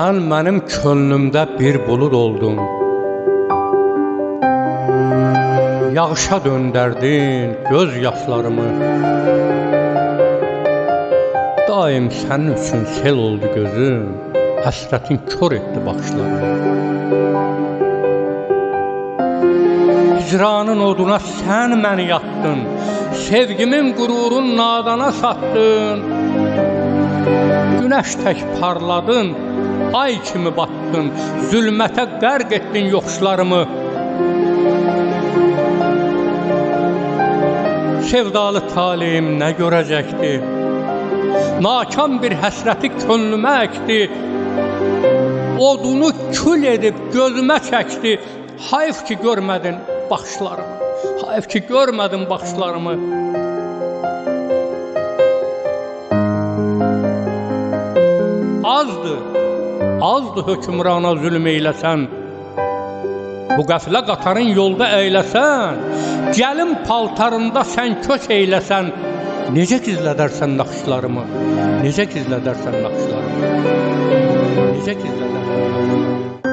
Sən mənim könlümdə bir bulud oldun. Yağışa döndərdin göz yaşlarımı. Daim sənin üçün sel oldu gözüm, həsrətin kör etdi baxışlarımı. Hicranın oduna sən məni yattın, sevgimin qürurun nadana satdın. Günəş tək parladın, ay kimi batdın, zülmətə qərq etdin yoxuşlarımı. Sevdalı talihim nə görəcəkdi? Nakam bir həsrəti könlümə əkdi. Odunu kül edib gözümə çəkdi. Hayf ki görmədin baxışlarımı, hayf ki görmədin baxışlarımı. Azdı hökmrana zülm eyləsən. Bu qəflə qatarın yolda əyləsən, gəlin paltarında sən köç eyləsən. Necə gizlədərsən naxışlarımı, necə gizlədərsən naxışlarımı, necə gizlədərsən naxışlarımı.